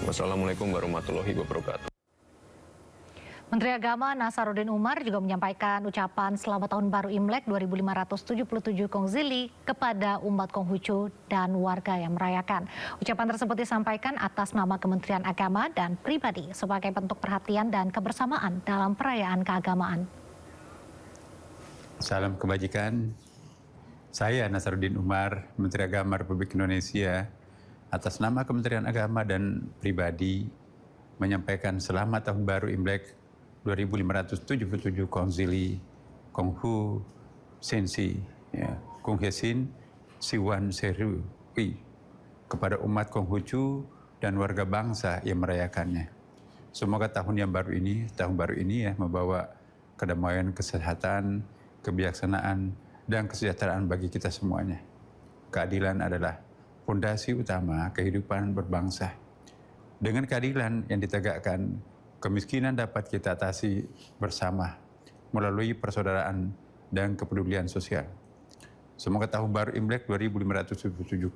Wassalamualaikum warahmatullahi wabarakatuh. Menteri Agama Nasaruddin Umar juga menyampaikan ucapan Selamat Tahun Baru Imlek 2577 Kongzili kepada umat Konghucu dan warga yang merayakan. Ucapan tersebut disampaikan atas nama Kementerian Agama dan pribadi sebagai bentuk perhatian dan kebersamaan dalam perayaan keagamaan. Salam kebajikan. Saya Nasaruddin Umar, Menteri Agama Republik Indonesia, atas nama Kementerian Agama dan pribadi menyampaikan Selamat Tahun Baru Imlek 2577 Kongzili Konghu Sensi Kong Hesin Siwan Seru kepada umat Konghucu dan warga bangsa yang merayakannya. Semoga tahun baru ini membawa kedamaian, kesehatan, kebijaksanaan, dan kesejahteraan bagi kita semuanya. Keadilan adalah fondasi utama kehidupan berbangsa. Dengan keadilan yang ditegakkan, kemiskinan dapat kita atasi bersama melalui persaudaraan dan kepedulian sosial. Semoga tahun baru Imlek 2577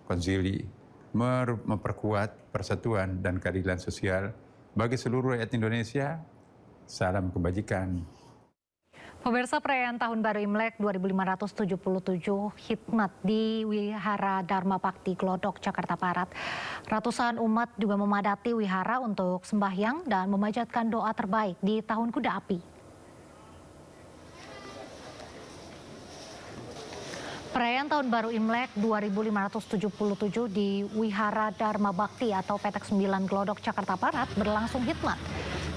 Kongzili memperkuat persatuan dan keadilan sosial bagi seluruh rakyat Indonesia. Salam kebajikan. Pemirsa, perayaan Tahun Baru Imlek 2577 hikmat di Wihara Dharma Bakti Glodok, Jakarta Barat. Ratusan umat juga memadati wihara untuk sembahyang dan memanjatkan doa terbaik di Tahun Kuda Api. Perayaan Tahun Baru Imlek 2577 di Wihara Dharma Bakti atau Petak 9 Glodok, Jakarta Barat berlangsung hikmat.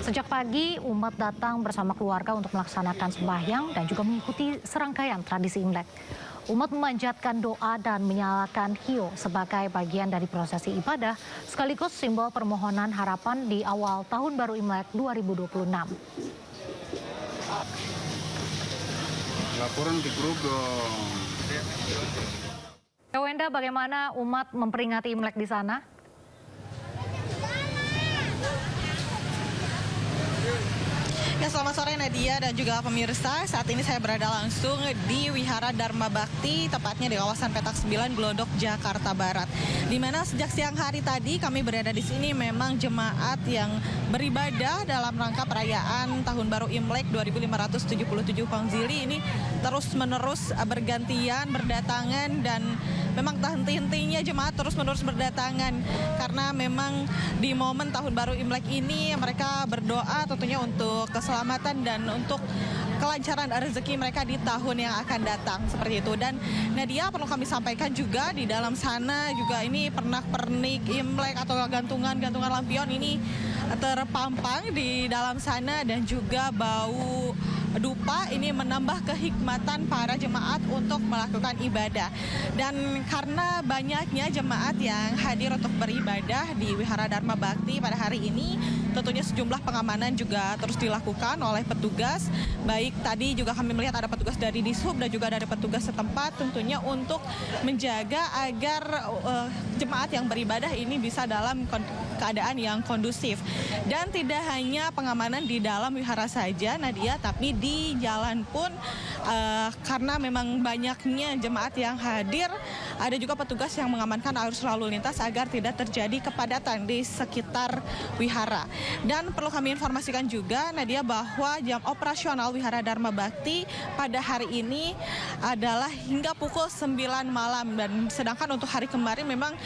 Sejak pagi, umat datang bersama keluarga untuk melaksanakan sembahyang dan juga mengikuti serangkaian tradisi Imlek. Umat memanjatkan doa dan menyalakan hiyo sebagai bagian dari prosesi ibadah, sekaligus simbol permohonan harapan di awal Tahun Baru Imlek 2026. Laporan di grup dong. Wenda, bagaimana umat memperingati Imlek di sana? Ya, selamat sore Nadia dan juga pemirsa. Saat ini saya berada langsung di Wihara Dharma Bakti, tepatnya di kawasan Petak 9 Glodok, Jakarta Barat. Di mana sejak siang hari tadi kami berada di sini memang jemaat yang beribadah dalam rangka perayaan Tahun Baru Imlek 2577 Kongzili ini terus-menerus bergantian berdatangan, dan memang tak henti-hentinya jemaat terus-menerus berdatangan karena memang di momen Tahun Baru Imlek ini mereka berdoa tentunya untuk keselamatan dan untuk kelancaran rezeki mereka di tahun yang akan datang, seperti itu. Dan Nadia, perlu kami sampaikan juga di dalam sana juga ini pernak-pernik Imlek atau gantungan lampion ini terpampang di dalam sana, dan juga bau dupa ini menambah kehikmatan para jemaat untuk melakukan ibadah. Dan karena banyaknya jemaat yang hadir untuk beribadah di Wihara Dharma Bakti pada hari ini, tentunya sejumlah pengamanan juga terus dilakukan oleh petugas. Baik tadi juga kami melihat ada petugas dari Dishub dan juga dari petugas setempat, tentunya untuk menjaga agar jemaat yang beribadah ini bisa dalam keadaan yang kondusif. Dan tidak hanya pengamanan di dalam wihara saja, Nadia, tapi di jalan pun karena memang banyaknya jemaat yang hadir, ada juga petugas yang mengamankan arus lalu lintas agar tidak terjadi kepadatan di sekitar wihara. Dan perlu kami informasikan juga, Nadia, bahwa jam operasional Wihara Dharma Bakti pada hari ini adalah hingga pukul 9 malam. Dan sedangkan untuk hari kemarin memang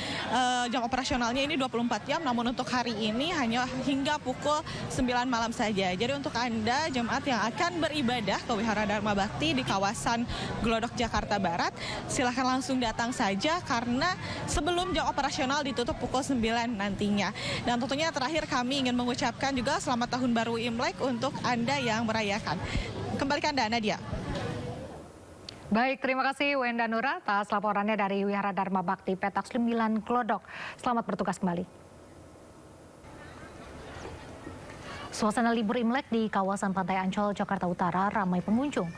jam operasionalnya ini 24 jam, namun untuk hari ini hanya hingga pukul 9 malam saja. Jadi untuk Anda jemaat yang akan beribadah ke Wihara Dharma Bakti di kawasan Glodok, Jakarta Barat, silahkan langsung datang saja karena sebelum jam operasional ditutup pukul 9 nantinya. Dan tentunya terakhir kami ingin mengucapkan juga Selamat Tahun Baru Imlek untuk Anda yang merayakan. Kembali ke Anda, Nadia. Baik, terima kasih Wenda Nura atas laporannya dari Wihara Dharma Bakti Petak 9 Glodok. Selamat bertugas kembali. Suasana libur Imlek di kawasan Pantai Ancol, Jakarta Utara ramai pengunjung.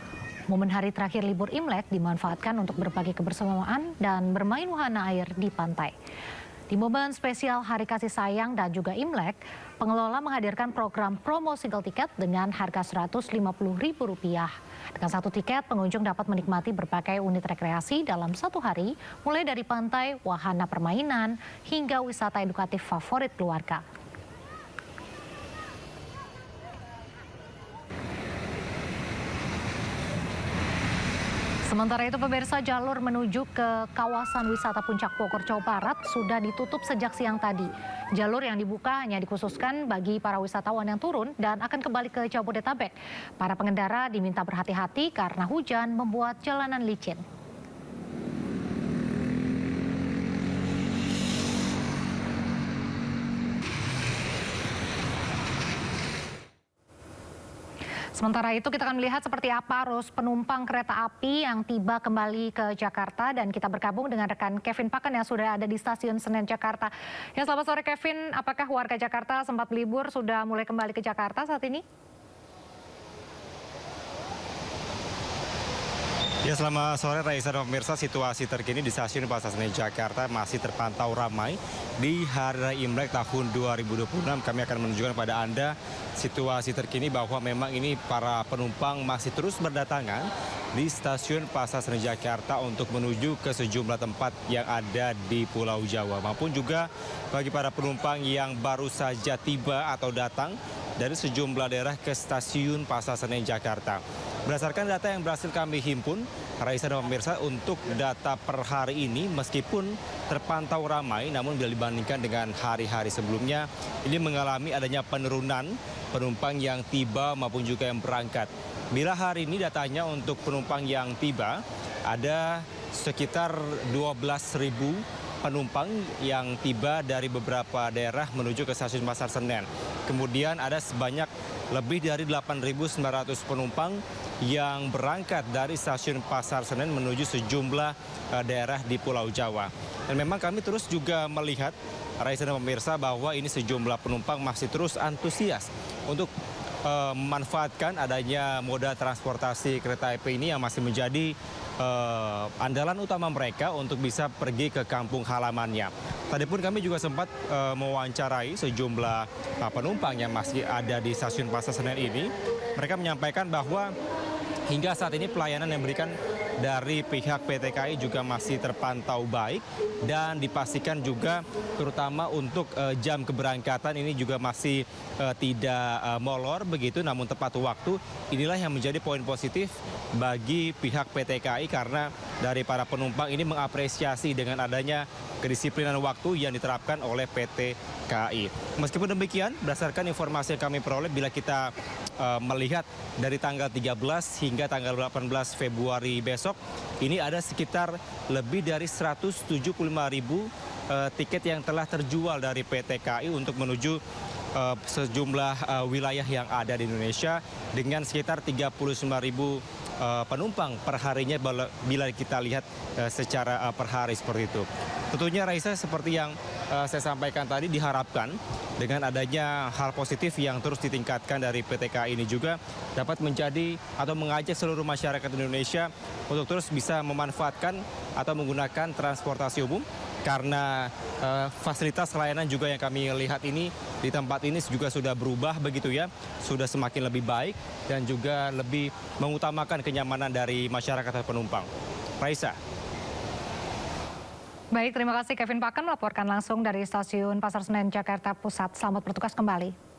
Momen hari terakhir libur Imlek dimanfaatkan untuk berbagi kebersamaan dan bermain wahana air di pantai. Di momen spesial Hari Kasih Sayang dan juga Imlek, pengelola menghadirkan program promo single tiket dengan harga Rp150.000. Dengan satu tiket, pengunjung dapat menikmati berbagai unit rekreasi dalam satu hari, mulai dari pantai, wahana permainan, hingga wisata edukatif favorit keluarga. Sementara itu pemirsa, jalur menuju ke kawasan wisata Puncak Bogor, Jawa Barat sudah ditutup sejak siang tadi. Jalur yang dibuka hanya dikhususkan bagi para wisatawan yang turun dan akan kembali ke Jabodetabek. Para pengendara diminta berhati-hati karena hujan membuat jalanan licin. Sementara itu kita akan melihat seperti apa arus penumpang kereta api yang tiba kembali ke Jakarta, dan kita bergabung dengan rekan Kevin Pakan yang sudah ada di Stasiun Senen Jakarta. Ya, selamat sore Kevin, apakah warga Jakarta sempat libur sudah mulai kembali ke Jakarta saat ini? Ya, selamat sore Raisa dan pemirsa. Situasi terkini di Stasiun Pasar Senen Jakarta masih terpantau ramai. Di Hari Imlek tahun 2026 kami akan menunjukkan kepada Anda situasi terkini bahwa memang ini para penumpang masih terus berdatangan di Stasiun Pasar Senen Jakarta untuk menuju ke sejumlah tempat yang ada di Pulau Jawa. Maupun juga bagi para penumpang yang baru saja tiba atau datang dari sejumlah daerah ke Stasiun Pasar Senen Jakarta. Berdasarkan data yang berhasil kami himpun, Raisa dan pemirsa, untuk data per hari ini meskipun terpantau ramai, namun bila dibandingkan dengan hari-hari sebelumnya, ini mengalami adanya penurunan penumpang yang tiba maupun juga yang berangkat. Bila hari ini datanya untuk penumpang yang tiba, ada sekitar 12.000 penumpang yang tiba dari beberapa daerah menuju ke Stasiun Pasar Senen. Kemudian ada sebanyak lebih dari 8.900 penumpang yang berangkat dari Stasiun Pasar Senen menuju sejumlah daerah di Pulau Jawa. Dan memang kami terus juga melihat, Raisa dan pemirsa, bahwa ini sejumlah penumpang masih terus antusias untuk memanfaatkan adanya moda transportasi kereta api ini yang masih menjadi andalan utama mereka untuk bisa pergi ke kampung halamannya. Tadi pun kami juga sempat mewawancarai sejumlah penumpang yang masih ada di Stasiun Pasar Senen ini. Mereka menyampaikan bahwa hingga saat ini pelayanan yang diberikan dari pihak PT KAI juga masih terpantau baik, dan dipastikan juga terutama untuk jam keberangkatan ini juga masih tidak molor begitu, namun tepat waktu. Inilah yang menjadi poin positif bagi pihak PT KAI, karena dari para penumpang ini mengapresiasi dengan adanya kedisiplinan waktu yang diterapkan oleh PT KAI. Meskipun demikian, berdasarkan informasi yang kami peroleh, bila kita melihat dari tanggal 13 hingga tanggal 18 Februari besok, ini ada sekitar lebih dari 175.000 tiket yang telah terjual dari PT KAI untuk menuju sejumlah wilayah yang ada di Indonesia, dengan sekitar 39.000 penumpang per harinya bila kita lihat secara per hari seperti itu. Tentunya Raisa, seperti yang saya sampaikan tadi, diharapkan dengan adanya hal positif yang terus ditingkatkan dari PT KAI ini juga dapat menjadi atau mengajak seluruh masyarakat Indonesia untuk terus bisa memanfaatkan atau menggunakan transportasi umum, karena fasilitas layanan juga yang kami lihat ini di tempat ini juga sudah berubah begitu ya, sudah semakin lebih baik dan juga lebih mengutamakan kenyamanan dari masyarakat dan penumpang. Raisa. Baik, terima kasih Kevin Pakan melaporkan langsung dari Stasiun Pasar Senen Jakarta Pusat. Selamat bertugas kembali.